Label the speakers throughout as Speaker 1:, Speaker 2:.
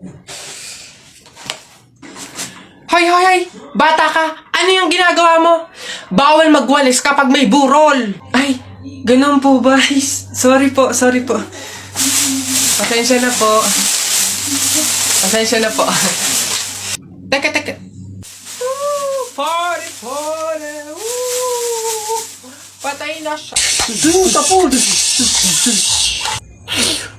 Speaker 1: Hoy, hoy, hoy! Bata ka! Ano yung ginagawa mo? Bawal magwalis kapag may burol! Ay, ganun po ba? Sorry po, sorry po. Pasensya na po. Pasensya na po. Teka, teka. Party, party! Patay na siya.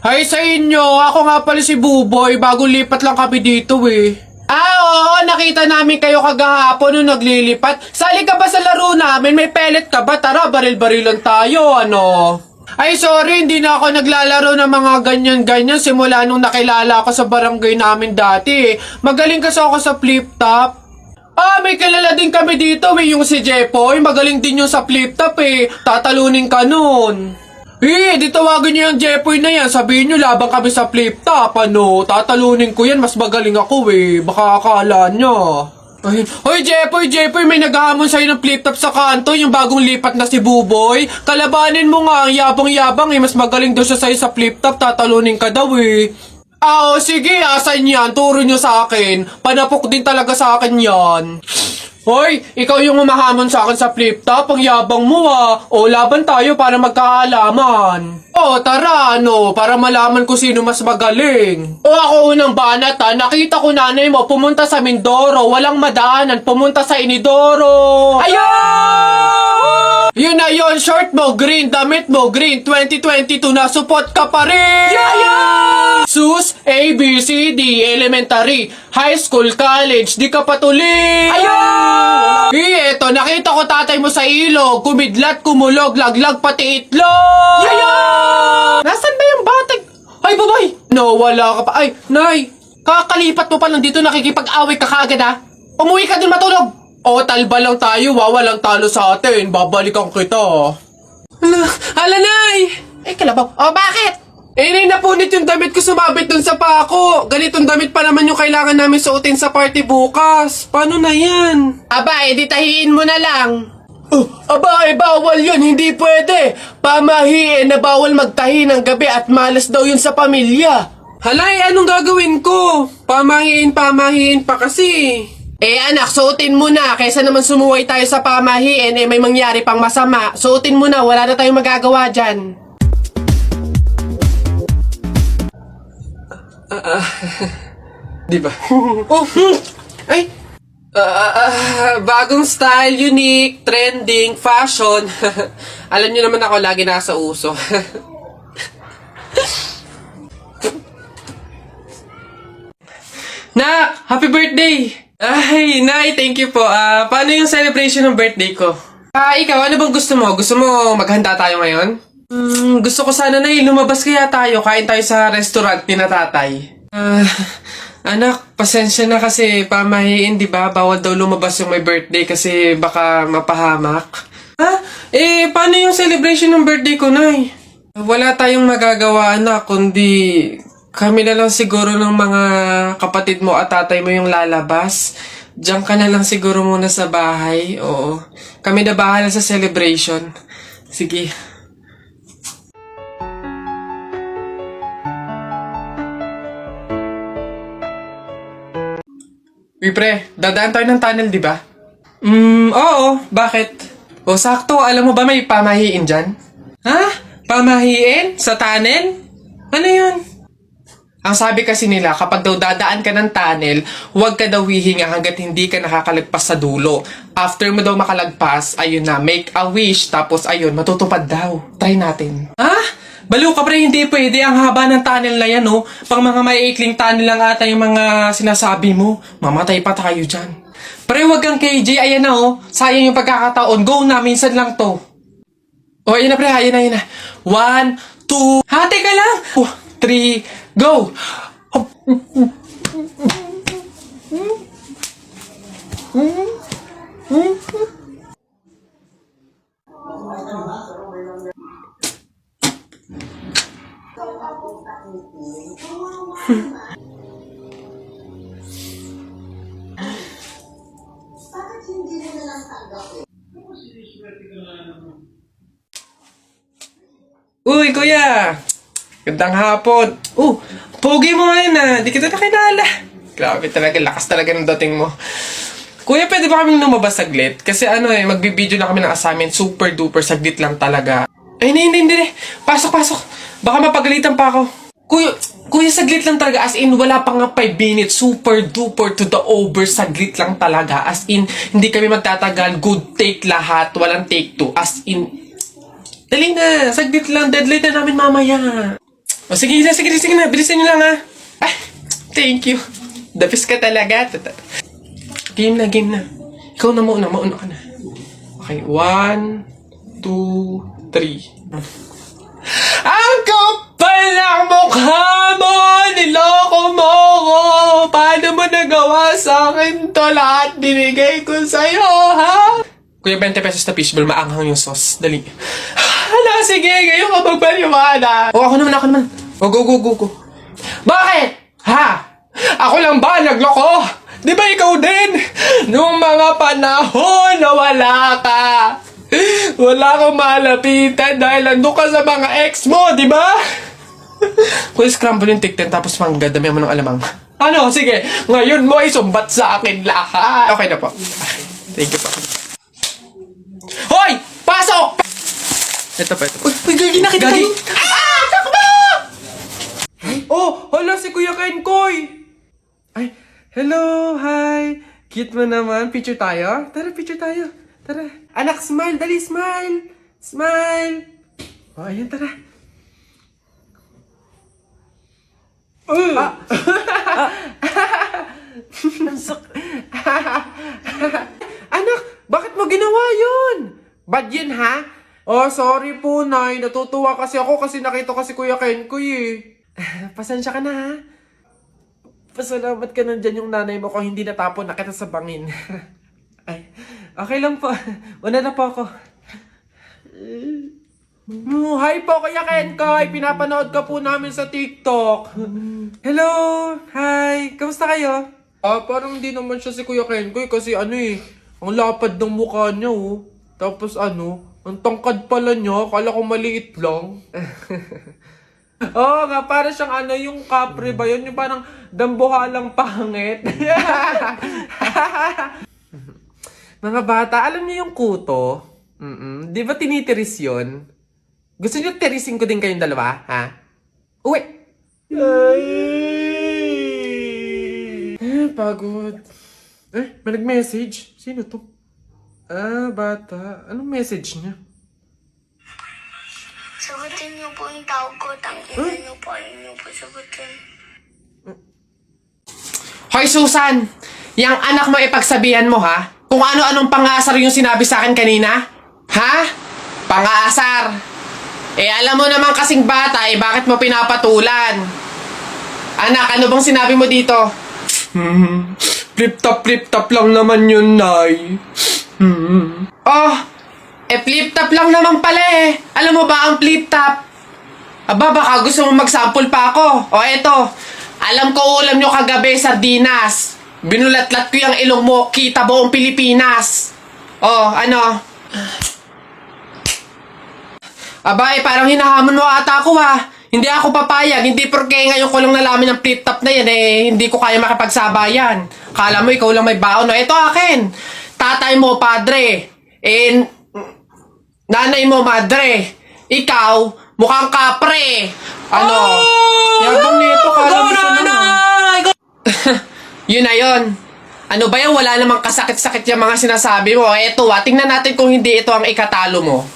Speaker 1: Hi sa inyo! Ako nga pala si Buboy. Bagong lipat lang kami dito eh. Oo, nakita namin kayo kagahapon nung naglilipat. Sali ka ba sa laro namin? May pellet ka ba? Tara, baril-barilan tayo, ano? Ay, sorry, hindi na ako naglalaro ng mga ganyan-ganyan simula nung nakilala ako sa barangay namin dati. Magaling kasi ako sa flip-top. May kilala din kami dito, yung si Jepoy. Magaling din yung sa flip-top eh. Tatalunin ka nun. Di tawagin niyo yung Jepoy na yan. Sabihin niyo, labang kami sa flip-top, ano? Tatalunin ko yan, mas magaling ako eh. Baka akala niya. Ay, hoy Jepoy, may naghahamon sa'yo ng flip-top sa kanto, yung bagong lipat na si Buboy. Kalabanin mo nga, ang yabang-yabang eh. Mas magaling daw siya sa'yo sa flip-top, tatalunin ka daw eh. Sige, asan yan? Turo nyo sa akin. Panapok din talaga sa akin yan. Hoy, ikaw yung umahamon sa akin sa flip-top. Ang yabang mo ah. Laban tayo para magkaalaman. Tara, para malaman ko sino mas magaling. Ako unang banat ha. Nakita ko nanay mo pumunta sa Mindoro. Walang madaanan. Pumunta sa Inidoro. Ayun! Yun na yun. Short mo, green. Damit mo, green. 2022 na support ka pa rin. Yeah! Sus, A, B, C, D, elementary, high school, college, di ka patuloy. Ayun! Eto, nakita ko tatay mo sa ilog, kumidlat, kumulog, laglag, pati itlog. Ayun! Nasaan ba yung batag? Ay, babay! No, wala ka pa. Ay, nay, kakalipat mo pa lang dito, nakikipag-away ka kaagad ha? Umuwi ka dun matulog. Talba lang tayo, walang talo sa atin. Babalikan kita. Hala, nay! Kalabaw. Bakit? Nay, napunit yung damit ko sumabit dun sa pako. Ganitong damit pa naman yung kailangan namin suotin sa party bukas. Paano na yan? Di tahiin mo na lang. Bawal yun. Hindi pwede. Pamahiin na bawal magtahi ng gabi at malas daw yun sa pamilya. Halay, anong gagawin ko? Pamahiin pa kasi. Anak, suotin mo na. Kaysa naman sumuway tayo sa pamahiin, may mangyari pang masama. Suotin mo na. Wala na tayong magagawa dyan. Di ba? Ay! Bagong style, unique, trending, fashion. Alam niyo naman ako, lagi nasa uso. Nak! Happy birthday! Ay, Nay, thank you po. Paano yung celebration ng birthday ko? Ikaw, ano bang gusto mo? Gusto mo maghanda tayo ngayon? Gusto ko sana, Nay, lumabas kaya tayo. Kain tayo sa restaurant ni na tatay. Anak, pasensya na kasi pamahiin, di ba? Bawal daw lumabas yung may birthday kasi baka mapahamak. Paano yung celebration ng birthday ko, Nay? Wala tayong magagawa, anak, kundi kami na lang siguro ng mga kapatid mo at tatay mo yung lalabas. Diyan ka na lang siguro muna sa bahay. Oo. Kami na bahala sa celebration. Sige. Uy, pre, dadaan tayo ng tunnel, di ba? Oo. Bakit? Sakto. Alam mo ba may pamahiin dyan? Pamahiin? Sa tunnel? Ano yun? Ang sabi kasi nila, kapag daw dadaan ka ng tunnel, huwag ka daw hihinga hanggat hindi ka nakakalagpas sa dulo. After mo daw makalagpas, ayun na, make a wish, tapos ayun, matutupad daw. Try natin. Baliw ka pre, hindi pwede. Ang haba ng tunnel na yan, Pang mga maiikling tunnel lang ata yung mga sinasabi mo. Mamatay pa tayo dyan. Pre, wag kang KJ, ayan na, sayang yung pagkakataon. Go na, minsan lang to. Ayan na pre, ayan na. 1, 2, teka lang. 3, go! Uy, kuya! Gandang hapon.
Speaker 2: Pogi mo ngayon ah. Di kita nakilala. Grabe talaga. Lakas talaga ng dating mo. Kuya, pwede ba kami lumabas saglit? Kasi magbibideo na kami ng assignment. Super duper. Saglit lang talaga. Ay, hindi. Pasok. Baka mapagalitan pa ako. Kuya, saglit lang talaga. As in, wala pa nga 5 minutes. Super duper to the over. Saglit lang talaga. As in, hindi kami magtatagal. Good take lahat. Walang take 2. As in, dali na. Saglit lang. Deadline na namin mamaya. O, sige na. Bilisan nyo lang ha. Ay, thank you. The best ka talaga. Game na. Ikaw na mauna ka na. Okay, 1, 2, 3. Ang kapal ng mukha mo! Niloko mo ko! Paano mo nagawa sa akin to? Lahat binigay ko sa'yo, ha? Kuya, 20 pesos na fishball, maanghang yung sauce. Dali. Hala, sige, ngayon ka magpaliwana. Ako naman. O, go. Bakit? Ha? Ako lang ba nagloko? Di ba ikaw din? Nung mga panahon na wala ka. Wala akong malapitan dahil nandun ka sa mga ex mo, di ba? Kung scramble yung tikten tapos dami mo ng alamang. Ano, sige, ngayon mo isumbat sa akin lahat. Okay na po. Thank you po. Hoy! Pasok! Ito pa.
Speaker 1: Uy, gagi, nakita
Speaker 2: Gagi.
Speaker 1: tayo. Takbo!
Speaker 2: Oh, hala si Kuya Kenkoy! Ay, hello, hi! Cute mo naman. Picture tayo? Tara, picture tayo. Tara. Anak, smile. Dali, smile. Smile. Oh, ayan, tara. Anak, bakit mo ginawa yun? Bad yun, ha? Oh, sorry po, Nay. Natutuwa kasi ako kasi nakita ko si Kuya Kenkoy eh. Pasensya ka na, ha? Pasalamat ka nandyan yung nanay mo kung hindi natapon na kita sa bangin. Ay, okay lang po. Una na po ako. Hi po, Kuya Kenkoy. Pinapanood ka po namin sa TikTok. Hello! Hi! Kamusta kayo? Parang hindi naman siya si Kuya Kenkoy kasi ang lapad ng mukha niya oh. Tapos ang tangkad pala niya. Akala ko maliit lang. Oo nga, para siyang yung kapre ba yun? Yung parang dambuhalang pangit. Mga bata, alam niyo yung kuto? Di ba tinitiris yun? Gusto niyo tirisin ko din kayong dalawa, ha? Uwi! Pagod. May nag-message? Sino to? Bata. Anong message niya?
Speaker 3: Sagutin niyo po yung tawag ko. Tangina niyo po. Ayaw niyo po sagutin.
Speaker 1: Hoy, Susan! Yang anak mo ipagsabihan mo, ha? Kung ano-anong pangasar yung sinabi sa akin kanina? Ha? Pangasar! Alam mo naman kasing bata, bakit mo pinapatulan? Anak, ano bang sinabi mo dito? Flip-top lang naman yun, Nay. Oh, flip-top lang naman pala eh. Alam mo ba ang flip-top? Aba, baka gusto mo mag-sample pa ako. O eto, alam ko ulam nyo kagabi, sardinas. Binulatlat ko yung ilong mo, kita buong Pilipinas. Oh, ano? Aba, parang hinahamon mo ata ako ha. Hindi ako papayag, hindi porke ngayon ko lang nalaman ng flip-top na yan hindi ko kaya makipagsabayan. Kala mo ikaw lang may baon. No, ito akin. Tatay mo, padre. Nanay mo, madre. Ikaw, mukhang kapre. Ano? Yabang nito, kala mo siya naman. Yun na yun. Ano ba yan? Wala namang kasakit-sakit yung mga sinasabi mo. Eto tingnan natin kung hindi ito ang ikatalo mo.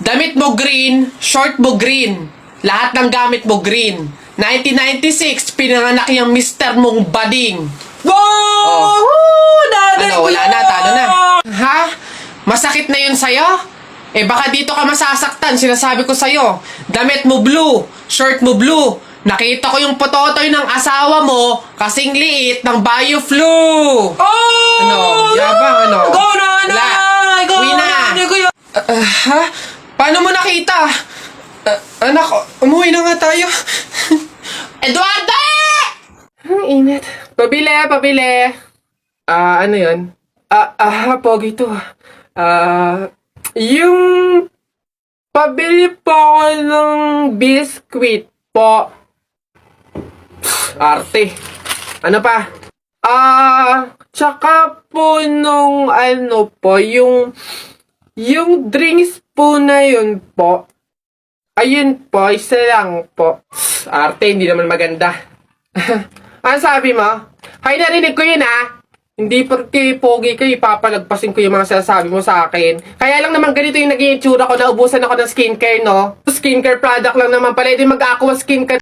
Speaker 1: Damit mo green, short mo green. Lahat ng gamit mo green. 1996, pinanganak yung mister mong bading.
Speaker 2: Wow!
Speaker 1: Ano, wala na, talo na. Ha? Masakit na yun sa'yo? Baka dito ka masasaktan, sinasabi ko sa'yo. Damit mo blue, shirt mo blue. Nakita ko yung pototoy ng asawa mo kasing liit ng bio-flu. Ano? Yabang, ano?
Speaker 2: Go na,
Speaker 1: Wala. Uwi na. Ha? Paano mo nakita? Anak, umuwi na nga tayo. Eduardo! Ang init. Pabili. Ano yun? Pogi to. Yung pabili po ako ng biskwit po. Arte. Ano pa? Tsaka po nung ano po, yung drinks po na yun po. Ayun po, isa lang po. Arte, hindi naman maganda. Ano sabi mo? Hay, narinig ko yun Hindi porque pogi kayo, ipapalagpasin ko yung mga sinasabi mo sa akin. Kaya lang naman ganito yung naging itsura ko, naubusan ako ng skincare, no? Skincare product lang naman pala, hindi mag-aqua skincare